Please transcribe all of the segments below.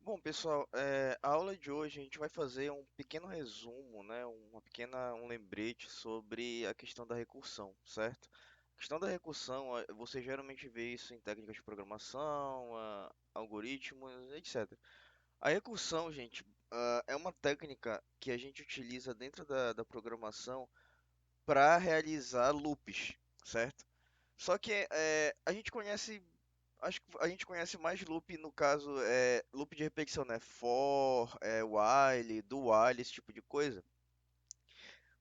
Bom, pessoal, a aula de hoje a gente vai fazer um pequeno resumo, né, um lembrete sobre a questão da recursão, certo? A questão da recursão, você geralmente vê isso em técnicas de programação, algoritmos, etc. A recursão, gente, é uma técnica que a gente utiliza dentro da programação para realizar loops, certo? Só que a gente conhece, acho que a gente conhece mais loop no caso loop de repetição, né? For, while, do while, esse tipo de coisa.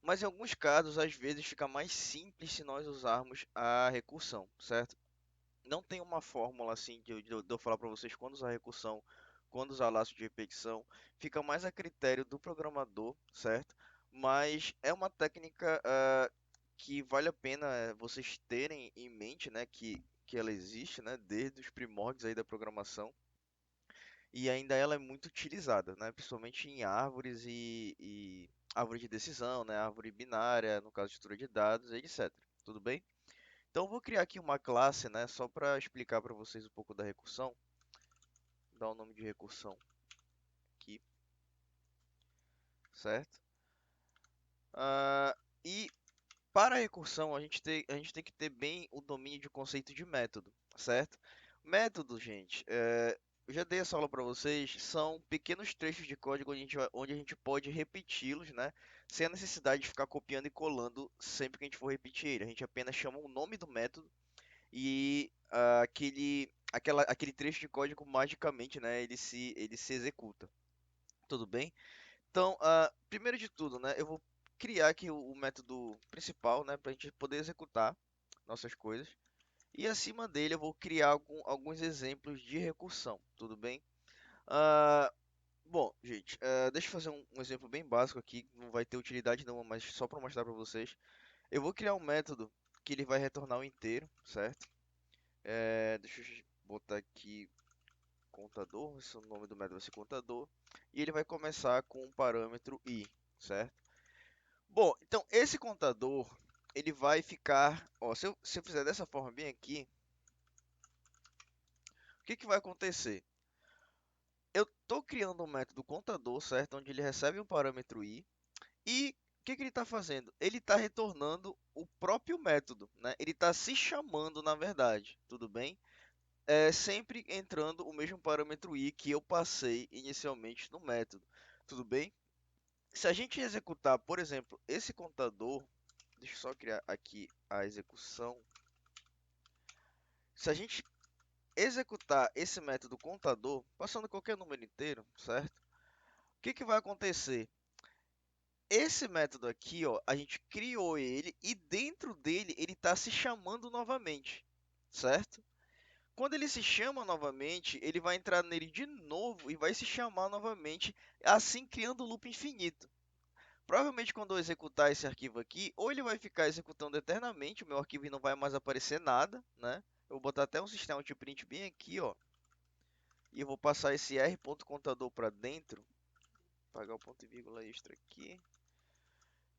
Mas em alguns casos, às vezes fica mais simples se nós usarmos a recursão, certo? Não tem uma fórmula assim de eu falar para vocês quando usar recursão, quando usar laço de repetição. Fica mais a critério do programador, certo? Mas é uma técnica que vale a pena vocês terem em mente, né? Que ela existe, né? Desde os primórdios aí da programação. E ainda ela é muito utilizada, né? Principalmente em árvores e árvore de decisão, né? Árvore binária, no caso de estrutura de dados, etc. Tudo bem? Então eu vou criar aqui uma classe, né, só para explicar para vocês um pouco da recursão. Dar o nome de recursão aqui, certo? Ah, e para a recursão a gente tem que ter bem o domínio de conceito de método, certo? Método, gente, eu já dei essa aula para vocês, são pequenos trechos de código onde a gente pode repeti-los, né? Sem a necessidade de ficar copiando e colando sempre que a gente for repetir ele. A gente apenas chama o nome do método e aquele trecho de código magicamente, né, ele se executa. Tudo bem? Então, primeiro de tudo, né, eu vou criar aqui o método principal, né, para a gente poder executar nossas coisas. E acima dele eu vou criar alguns exemplos de recursão. Tudo bem? Ah, bom, gente, deixa eu fazer um exemplo bem básico aqui. Não vai ter utilidade nenhuma, mas só para mostrar para vocês. Eu vou criar um método que ele vai retornar o inteiro, certo? Deixa eu botar aqui contador, esse é o nome do método vai ser contador, e ele vai começar com um parâmetro i, certo? Bom, então esse contador, ele vai ficar, ó, se eu fizer dessa forma bem aqui, o que que vai acontecer? Eu estou criando um método contador, certo? Onde ele recebe um parâmetro i, e o que que ele está fazendo? Ele está retornando o próprio método, né? Ele está se chamando, na verdade, tudo bem? Sempre entrando o mesmo parâmetro i que eu passei inicialmente no método. Tudo bem? Se a gente executar, por exemplo, esse contador, deixa eu só criar aqui a execução. Se a gente executar esse método contador, passando qualquer número inteiro, certo? O que que vai acontecer? Esse método aqui, ó, a gente criou ele e dentro dele ele está se chamando novamente, certo? Quando ele se chama novamente, ele vai entrar nele de novo e vai se chamar novamente, assim criando um loop infinito. Provavelmente quando eu executar esse arquivo aqui, ou ele vai ficar executando eternamente, o meu arquivo e não vai mais aparecer nada, né? Eu vou botar até um sistema de print bem aqui, ó, e eu vou passar esse r.contador para dentro, pagar o ponto e vírgula extra aqui.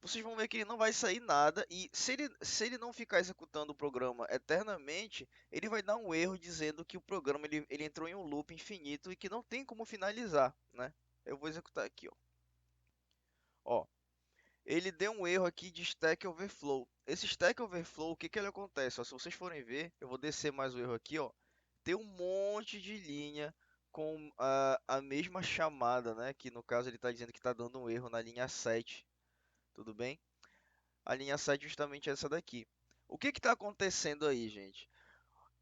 Vocês vão ver que ele não vai sair nada e se ele não ficar executando o programa eternamente, ele vai dar um erro dizendo que o programa ele entrou em um loop infinito e que não tem como finalizar, né? Eu vou executar aqui, ó. Ó, ele deu um erro aqui de Stack Overflow. Esse Stack Overflow, o que que ele acontece? Ó, se vocês forem ver, eu vou descer mais o erro aqui, ó. Tem um monte de linha com a mesma chamada, né? Que no caso ele está dizendo que está dando um erro na linha 7. Tudo bem? A linha 7 é justamente essa daqui. O que está acontecendo aí, gente?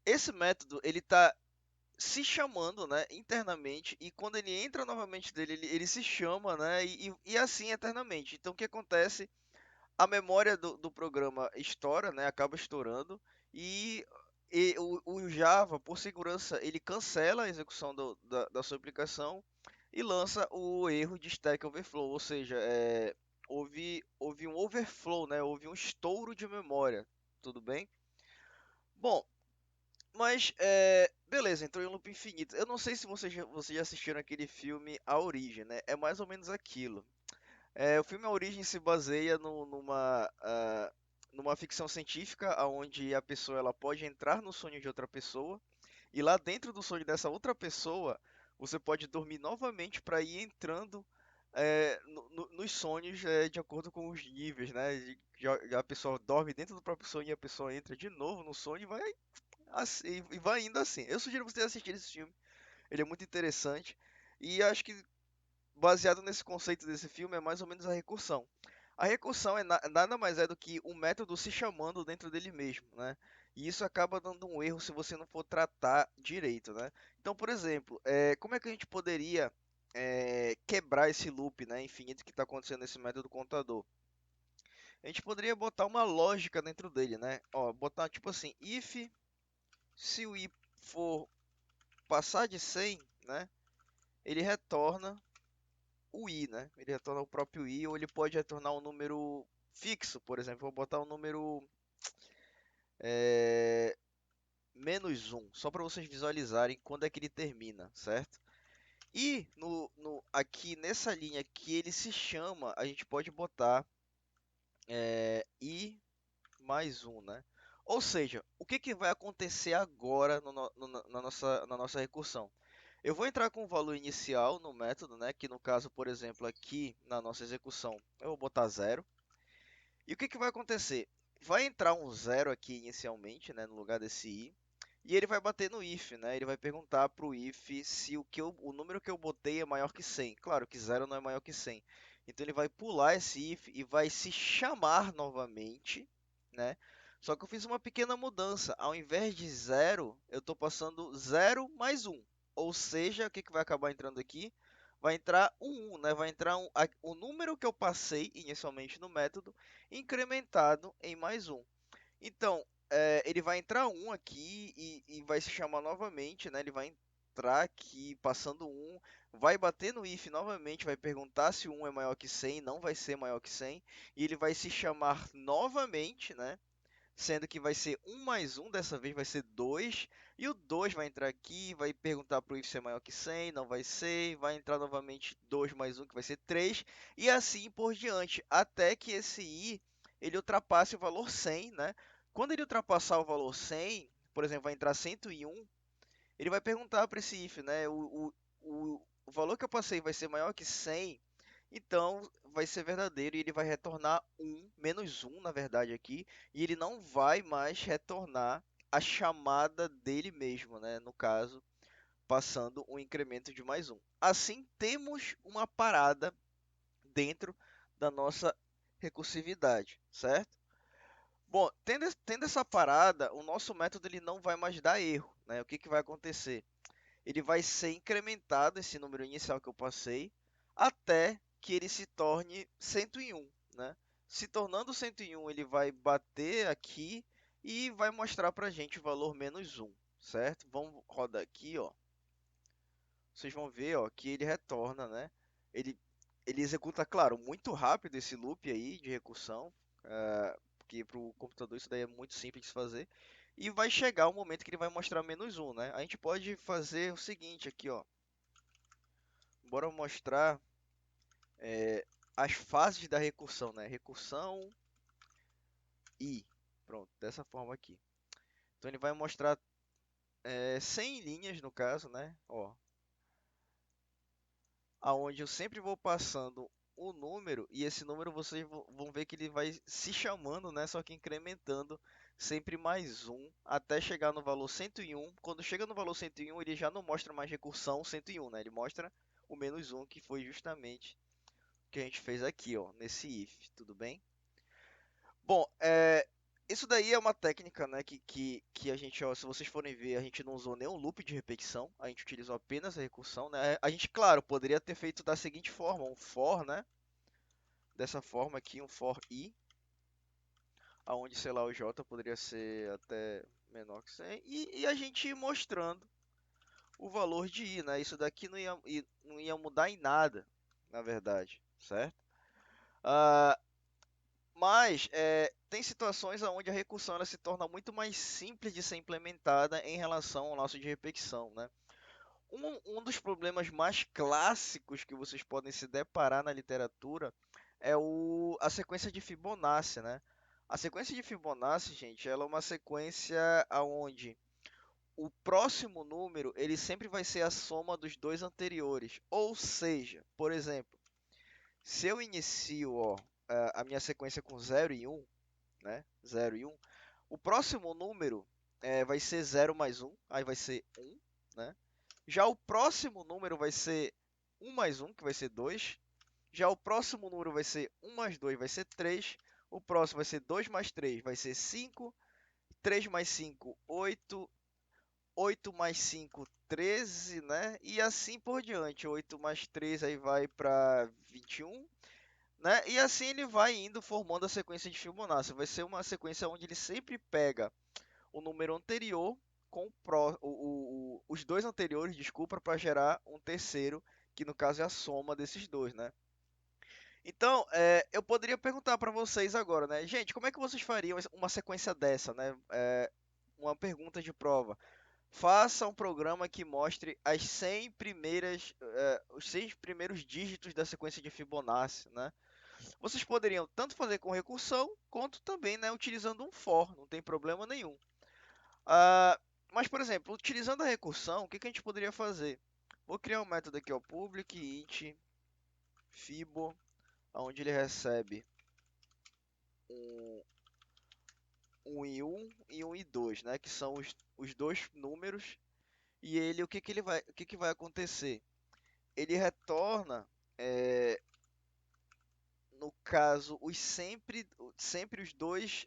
Esse método ele está se chamando, né, internamente e quando ele entra novamente dele, ele se chama, né, e assim eternamente. Então o que acontece? A memória do programa estoura, né, acaba estourando e o Java, por segurança, ele cancela a execução da sua aplicação e lança o erro de Stack Overflow, ou seja, houve um overflow, né, houve um estouro de memória, tudo bem? Bom, mas beleza, entrou em loop infinito. Eu não sei se vocês já assistiram aquele filme A Origem, né? É mais ou menos aquilo. O filme A Origem se baseia numa ficção científica, onde a pessoa ela pode entrar no sonho de outra pessoa e lá dentro do sonho dessa outra pessoa você pode dormir novamente para ir entrando nos sonhos de acordo com os níveis, né? Já a pessoa dorme dentro do próprio sonho e a pessoa entra de novo no sonho e vai assim, e vai indo assim. Eu sugiro você assistir esse filme, ele é muito interessante e acho que baseado nesse conceito desse filme é mais ou menos a recursão. A recursão nada mais é do que um método se chamando dentro dele mesmo, né? E isso acaba dando um erro se você não for tratar direito, né? Então, por exemplo, como é que a gente poderia quebrar esse loop, né, infinito que está acontecendo nesse método contador? A gente poderia botar uma lógica dentro dele, né? Ó, botar tipo assim, if se o i for passar de 100, né, ele retorna o i, né? Ele retorna o próprio i, ou ele pode retornar um número fixo, por exemplo. Vou botar um número é, menos um, só para vocês visualizarem quando é que ele termina, certo? E aqui nessa linha que ele se chama, a gente pode botar i mais um, né? Ou seja, o que, que vai acontecer agora na nossa recursão? Eu vou entrar com o valor inicial no método, né? Que no caso, por exemplo, aqui na nossa execução, eu vou botar zero. E o que, que vai acontecer? Vai entrar um zero aqui inicialmente, né? No lugar desse i. E ele vai bater no if, né? Ele vai perguntar para o if se o número que eu botei é maior que 100. Claro que zero não é maior que 100. Então ele vai pular esse if e vai se chamar novamente, né? Só que eu fiz uma pequena mudança. Ao invés de zero, eu estou passando zero mais um. Ou seja, o que, que vai acabar entrando aqui? Vai entrar um 1, né? Vai entrar o número que eu passei inicialmente no método, incrementado em mais um. Então, ele vai entrar um aqui e vai se chamar novamente, né? Ele vai entrar aqui passando um, vai bater no if novamente, vai perguntar se o 1 é maior que 100, não vai ser maior que 100, e ele vai se chamar novamente, né? Sendo que vai ser um mais um, dessa vez vai ser 2, e o 2 vai entrar aqui, vai perguntar para o if se é maior que 100, não vai ser, vai entrar novamente 2 mais um, que vai ser 3, e assim por diante, até que esse i ele ultrapasse o valor 100, né? Quando ele ultrapassar o valor 100, por exemplo, vai entrar 101, ele vai perguntar para esse if, né? O valor que eu passei vai ser maior que 100, então vai ser verdadeiro e ele vai retornar um menos um na verdade aqui, e ele não vai mais retornar a chamada dele mesmo, né? No caso, passando um incremento de mais um. Assim, temos uma parada dentro da nossa recursividade, certo? Bom, tendo essa parada, o nosso método ele não vai mais dar erro, né? O que, que vai acontecer? Ele vai ser incrementado, esse número inicial que eu passei, até que ele se torne 101, né? Se tornando 101, ele vai bater aqui e vai mostrar para a gente o valor menos um, certo? Vamos rodar aqui, ó. Vocês vão ver, ó, que ele retorna, né? Ele, ele executa, claro, muito rápido esse loop aí de recursão, porque para o computador isso daí é muito simples de se fazer. E vai chegar o momento que ele vai mostrar menos um, né? A gente pode fazer o seguinte aqui, ó. Bora mostrar as fases da recursão, né? Recursão e pronto, dessa forma aqui. Então ele vai mostrar 100 linhas no caso, né? Ó, aonde eu sempre vou passando o número e esse número vocês vão ver que ele vai se chamando, né? Só que incrementando sempre mais um até chegar no valor 101. Quando chega no valor 101, ele já não mostra mais recursão 101, né? Ele mostra o menos um, que foi justamente o que a gente fez aqui, ó, nesse if, tudo bem? Bom, isso daí é uma técnica, né, que a gente, ó, se vocês forem ver, a gente não usou nenhum loop de repetição, a gente utilizou apenas a recursão, né? A gente, claro, poderia ter feito da seguinte forma, um for, né? Dessa forma aqui, um for i, aonde, sei lá, o j poderia ser até menor que 100, e a gente ir mostrando o valor de i, né? Isso daqui não ia mudar em nada, na verdade, certo? Ah, Mas tem situações onde a recursão ela se torna muito mais simples de ser implementada em relação ao laço de repetição, né? Um dos problemas mais clássicos que vocês podem se deparar na literatura é a sequência de Fibonacci, né? A sequência de Fibonacci, gente, ela é uma sequência onde o próximo número ele sempre vai ser a soma dos dois anteriores. Ou seja, por exemplo, se eu inicio ó, a minha sequência com 0 e 1, né? 0 e 1, o próximo número vai ser 0 mais 1, aí vai ser 1, né? Já o próximo número vai ser 1 mais 1, que vai ser 2. Já o próximo número vai ser 1 mais 2, vai ser 3. O próximo vai ser 2 mais 3, vai ser 5. 3 mais 5, 8. 8 mais 5, 13, né? E assim por diante. 8 mais 3 aí vai para 21, né? E assim ele vai indo formando a sequência de Fibonacci. Vai ser uma sequência onde ele sempre pega o número anterior com os dois anteriores, desculpa, para gerar um terceiro, que no caso é a soma desses dois, né? Então, eu poderia perguntar para vocês agora, né? Gente, como é que vocês fariam uma sequência dessa, né? Uma pergunta de prova. Faça um programa que mostre os 100 primeiros dígitos da sequência de Fibonacci, né? Vocês poderiam tanto fazer com recursão, quanto também, né, utilizando um for, não tem problema nenhum. Mas, por exemplo, utilizando a recursão, o que que a gente poderia fazer? Vou criar um método aqui, ó, public int fibo, onde ele recebe um, um i1 e um i2, né, que são os dois números. E ele, o que que vai acontecer? Ele retorna, eh, no caso, sempre os dois,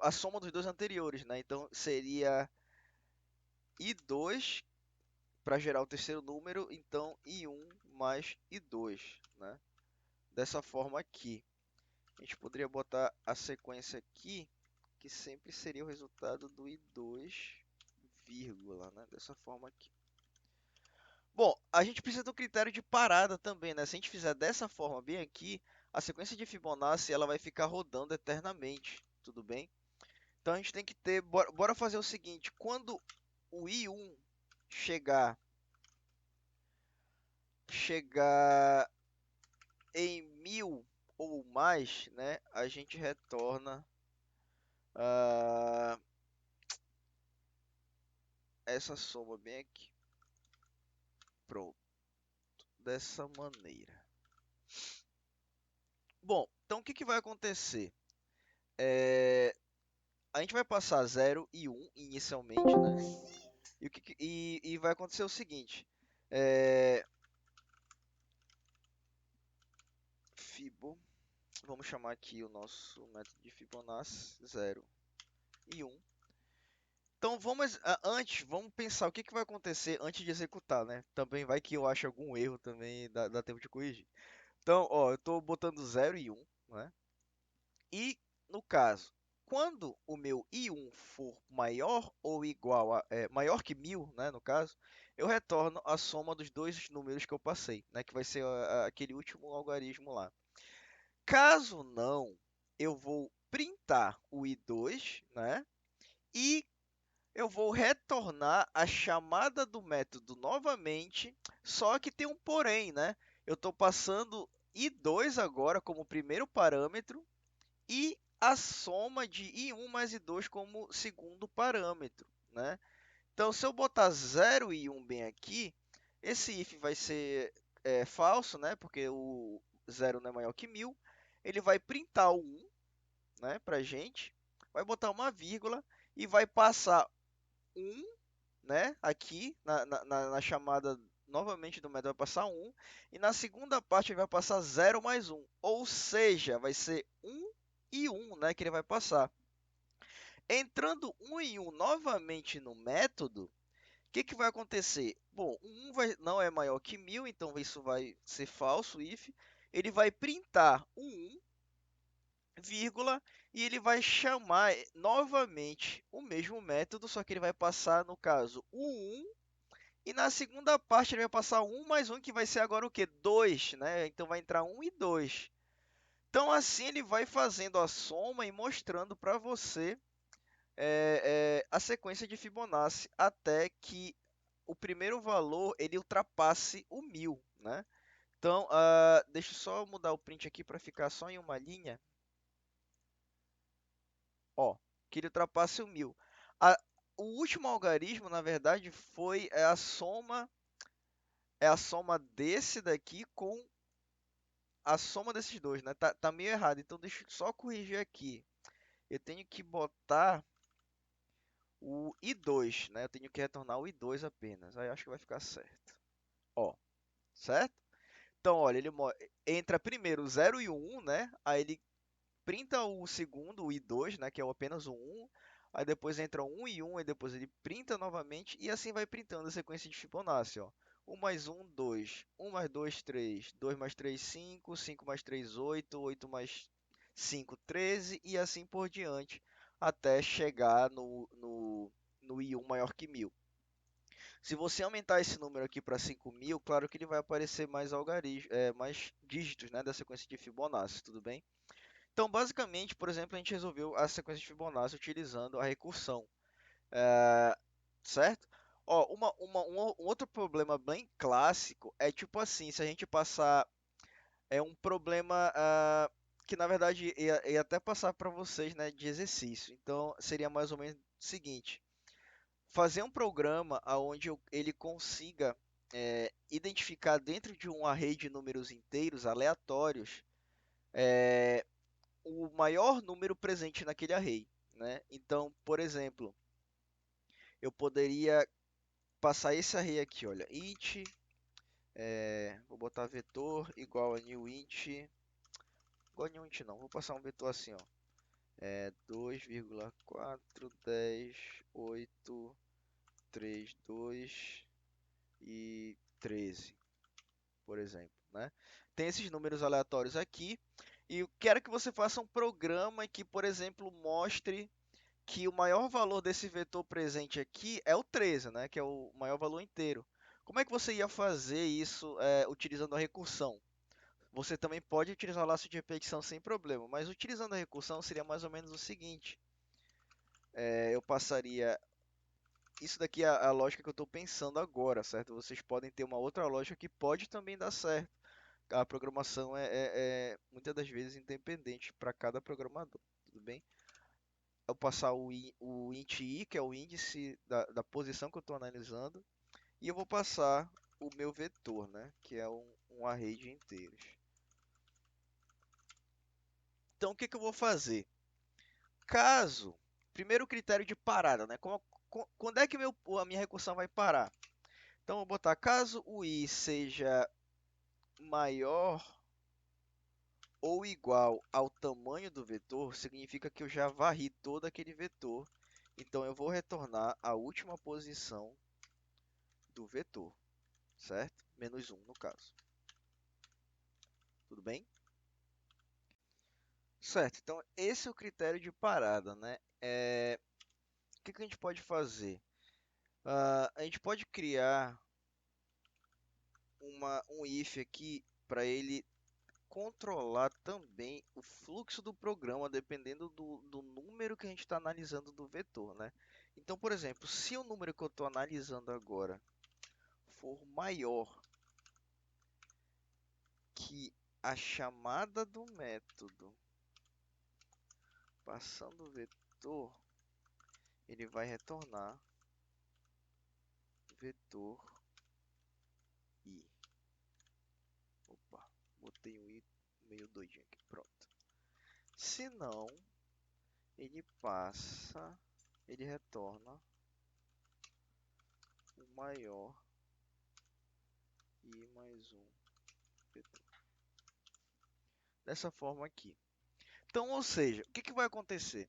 a soma dos dois anteriores, né? Então seria i2 para gerar o terceiro número, então i1 mais i2, né? Dessa forma aqui. A gente poderia botar a sequência aqui, que sempre seria o resultado do i2, vírgula, né? Dessa forma aqui. Bom, a gente precisa do critério de parada também, né? Se a gente fizer dessa forma bem aqui, a sequência de Fibonacci ela vai ficar rodando eternamente, tudo bem? Então a gente tem que ter, bora fazer o seguinte, quando o i1 chegar em 1000 ou mais, né? A gente retorna ah, essa soma bem aqui. Pronto, dessa maneira. Bom, então o que que vai acontecer? A gente vai passar 0 e 1 inicialmente, né? E vai acontecer o seguinte: é, Fibo, vamos chamar aqui o nosso método de Fibonacci 0 e 1. Então vamos pensar o que que vai acontecer antes de executar, né? Também vai que eu ache algum erro também, dá tempo de corrigir. Então, ó, eu estou botando 0 e 1, né? E no caso, quando o meu i1 for maior ou igual maior que 1000, né, no caso, eu retorno a soma dos dois números que eu passei, né, que vai ser aquele último algarismo lá. Caso não, eu vou printar o i2, né, e eu vou retornar a chamada do método novamente, só que tem um porém, né? Eu estou passando i2 agora como primeiro parâmetro e a soma de i1 mais i2 como segundo parâmetro, né? Então, se eu botar 0 e 1 bem aqui, esse if vai ser falso, né? Porque o 0 não é maior que 1000. Ele vai printar o 1, né, para gente, vai botar uma vírgula e vai passar 1, né, aqui na chamada novamente do método vai passar 1, e na segunda parte ele vai passar 0 mais 1, ou seja, vai ser 1 e 1, né, que ele vai passar. Entrando 1 e 1 novamente no método, o que que vai acontecer? Bom, o 1 não é maior que 1000, então isso vai ser falso, if. Ele vai printar o 1, vírgula, e ele vai chamar novamente o mesmo método, só que ele vai passar, no caso, o 1, e na segunda parte ele vai passar 1 mais 1, que vai ser agora o quê? 2, né? Então vai entrar 1 e 2. Então assim ele vai fazendo a soma e mostrando para você a sequência de Fibonacci até que o primeiro valor ele ultrapasse o 1000, né? Então, deixa eu só mudar o print aqui para ficar só em uma linha. Ó, que ele ultrapasse o 1000. O último algarismo, na verdade, é a soma desse daqui com a soma desses dois, né? Tá meio errado, então deixa eu só corrigir aqui. Eu tenho que botar o i2, né? Eu tenho que retornar o i2 apenas. Aí eu acho que vai ficar certo. Ó, certo? Então, olha, entra primeiro o 0 e o 1, né? Aí ele printa o segundo, o i2, né? Que é apenas o 1. Aí depois entra o 1 e 1, e depois ele printa novamente e assim vai printando a sequência de Fibonacci, ó. 1 mais 1, 2. 1 mais 2, 3. 2 mais 3, 5. 5 mais 3, 8. 8 mais 5, 13. E assim por diante, até chegar no i1 maior que 1000. Se você aumentar esse número aqui para 5000, claro que ele vai aparecer mais mais dígitos, né, da sequência de Fibonacci, tudo bem? Então, basicamente, por exemplo, a gente resolveu a sequência de Fibonacci utilizando a recursão, eh, certo? Ó, um outro problema bem clássico é tipo assim, se a gente passar, um problema que na verdade ia até passar para vocês, né, de exercício. Então, seria mais ou menos o seguinte: fazer um programa onde ele consiga identificar dentro de um array de números inteiros aleatórios o maior número presente naquele array, né? Então, por exemplo, eu poderia passar esse array aqui, olha, int, vou botar vetor igual a new int, igual a new int não, vou passar um vetor assim, ó, 2,4, 10, 8, 3, 2 e 13, por exemplo, né? Tem esses números aleatórios aqui e eu quero que você faça um programa que, por exemplo, mostre que o maior valor desse vetor presente aqui é o 13, né? Que é o maior valor inteiro. Como é que você ia fazer isso utilizando a recursão? Você também pode utilizar o laço de repetição sem problema, mas utilizando a recursão seria mais ou menos o seguinte: eu passaria. Isso daqui é a lógica que eu estou pensando agora, certo? Vocês podem ter uma outra lógica que pode também dar certo. A programação muitas das vezes independente para cada programador, tudo bem? Eu passar o int i, que é o índice da posição que eu estou analisando, e eu vou passar o meu vetor, né, que é um array de inteiros. Então, o que que eu vou fazer? Caso, primeiro critério de parada, né, quando é que a minha recursão vai parar? Então, eu vou botar caso o i seja maior ou igual ao tamanho do vetor, significa que eu já varri todo aquele vetor. Então, eu vou retornar a última posição do vetor, certo? Menos um no caso. Tudo bem? Certo, então esse é o critério de parada, né? O que que a gente pode fazer? A gente pode criar um if aqui para ele controlar também o fluxo do programa, dependendo do número que a gente está analisando do vetor, né? Então, por exemplo, se o número que eu estou analisando agora for maior que a chamada do método passando o vetor, ele vai retornar vetor i. Opa, botei um i meio doidinho aqui, pronto. Se não, ele retorna o maior i mais um vetor. Dessa forma aqui. Então, ou seja, o que que vai acontecer?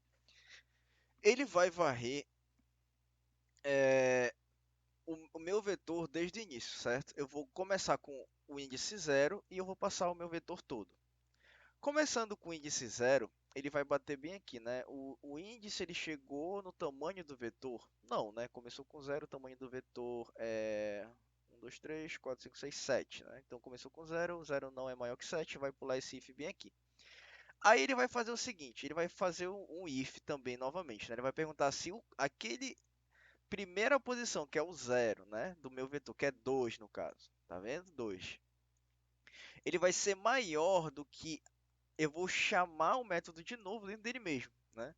Ele vai varrer é, o meu vetor desde o início, certo? Eu vou começar com o índice zero e eu vou passar o meu vetor todo. Começando com o índice zero, ele vai bater bem aqui, né? O índice ele chegou no tamanho do vetor? Não, né? Começou com zero, o tamanho do vetor é 1, 2, 3, 4, 5, 6, 7, né? Então começou com zero, zero não é maior que 7, vai pular esse if bem aqui. Aí ele vai fazer o seguinte, ele vai fazer um if também novamente, né? Ele vai perguntar se aquele primeira posição, que é o zero, né? Do meu vetor, que é 2 no caso, tá vendo? 2. Ele vai ser maior do que eu vou chamar o método de novo dentro dele mesmo, né?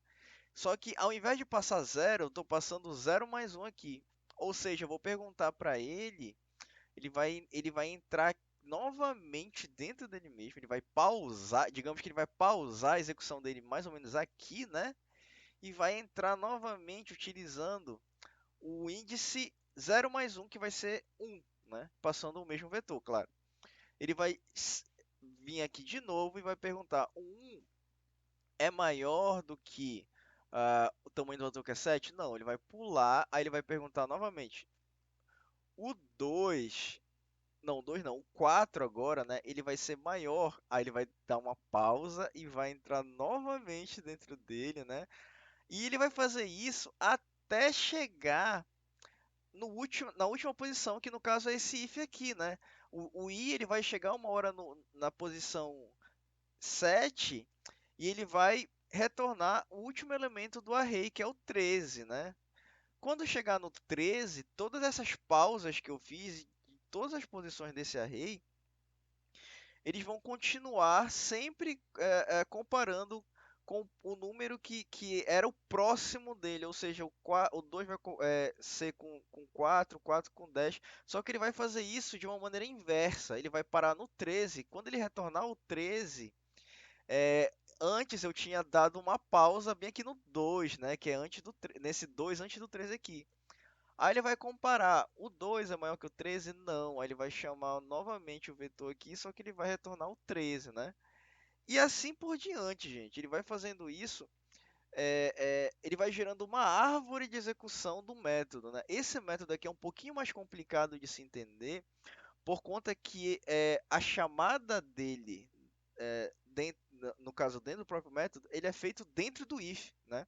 Só que ao invés de passar zero, eu estou passando zero mais um aqui. Ou seja, eu vou perguntar para ele, ele vai entrar novamente dentro dele mesmo, ele vai pausar, digamos que ele vai pausar a execução dele mais ou menos aqui, né? E vai entrar novamente utilizando o índice zero mais um, que vai ser um, né? Passando o mesmo vetor, claro. Ele vai vir aqui de novo e vai perguntar: o 1 é maior do que o tamanho do vetor que é 7? Não, ele vai pular, aí ele vai perguntar novamente: o 2, não, o 2 não, o 4 agora, né? Ele vai ser maior, aí ele vai dar uma pausa e vai entrar novamente dentro dele, né? E ele vai fazer isso até chegar no último, na última posição, que no caso é esse if aqui, né? O i ele vai chegar uma hora na posição 7 e ele vai retornar o último elemento do array, que é o 13, né? Quando chegar no 13, todas essas pausas que eu fiz em todas as posições desse array, eles vão continuar sempre comparando com o número que era o próximo dele, ou seja, o 2 vai ser com 4, 4 com 10, só que ele vai fazer isso de uma maneira inversa, ele vai parar no 13, quando ele retornar o 13, antes eu tinha dado uma pausa bem aqui no 2, né, que é nesse 2 antes do 13 aqui. Aí ele vai comparar, o 2 é maior que o 13? Não. Aí ele vai chamar novamente o vetor aqui, só que ele vai retornar o 13, né? E assim por diante, gente. Ele vai fazendo isso, ele vai gerando uma árvore de execução do método, né? Esse método aqui é um pouquinho mais complicado de se entender, por conta que a chamada dele, no caso dentro do próprio método, ele é feito dentro do if, né?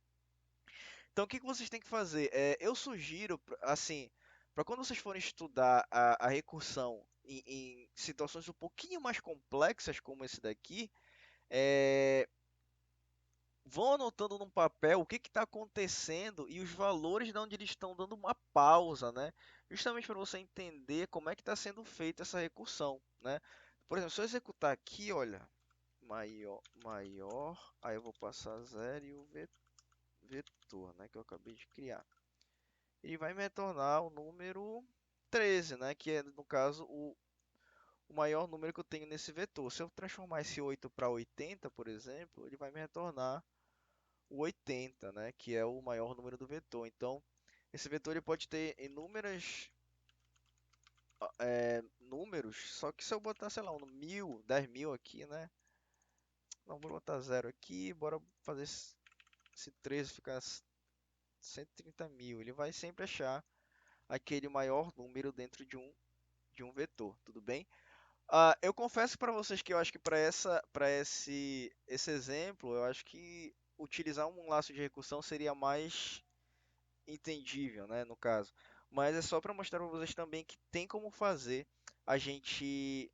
Então, o que que vocês têm que fazer? Eu sugiro, assim, para quando vocês forem estudar a recursão em situações um pouquinho mais complexas como esse daqui, é, vão anotando num papel o que está acontecendo e os valores de onde eles estão dando uma pausa, né? Justamente para você entender como é que está sendo feita essa recursão, né? Por exemplo, se eu executar aqui, olha, maior, aí eu vou passar zero e o vetor, né, que eu acabei de criar. Ele vai me retornar o número 13, né? Que é, no caso, o maior número que eu tenho nesse vetor. Se eu transformar esse 8 para 80, por exemplo, ele vai me retornar o 80, né? Que é o maior número do vetor. Então, esse vetor ele pode ter inúmeros números, só que se eu botar, sei lá, um 1000, 10.000 aqui, né? Não, vou botar zero aqui, bora fazer esse 13 ficar 130 mil. Ele vai sempre achar aquele maior número dentro de um vetor, tudo bem? Eu confesso para vocês que eu acho que para esse exemplo, eu acho que utilizar um laço de recursão seria mais entendível, né, no caso. Mas é só para mostrar para vocês também que tem como fazer a gente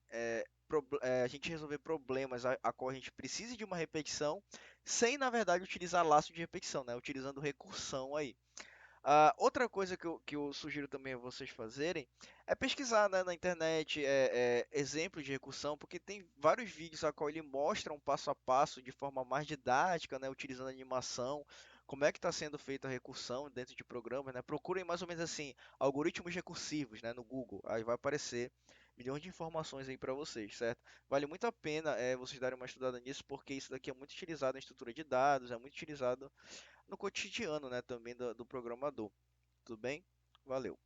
resolver problemas a qual a gente precise de uma repetição, sem na verdade utilizar laço de repetição, né, utilizando recursão aí. Outra coisa que eu sugiro também a vocês fazerem é pesquisar, né, na internet exemplos de recursão, porque tem vários vídeos a qual ele mostra um passo a passo de forma mais didática, né, utilizando animação, como é que está sendo feita a recursão dentro de programas, né? Procurem mais ou menos assim, algoritmos recursivos, né, no Google, aí vai aparecer milhões de informações aí para vocês, certo? Vale muito a pena vocês darem uma estudada nisso, porque isso daqui é muito utilizado em estrutura de dados, é muito utilizado no cotidiano, né, também do programador. Tudo bem? Valeu.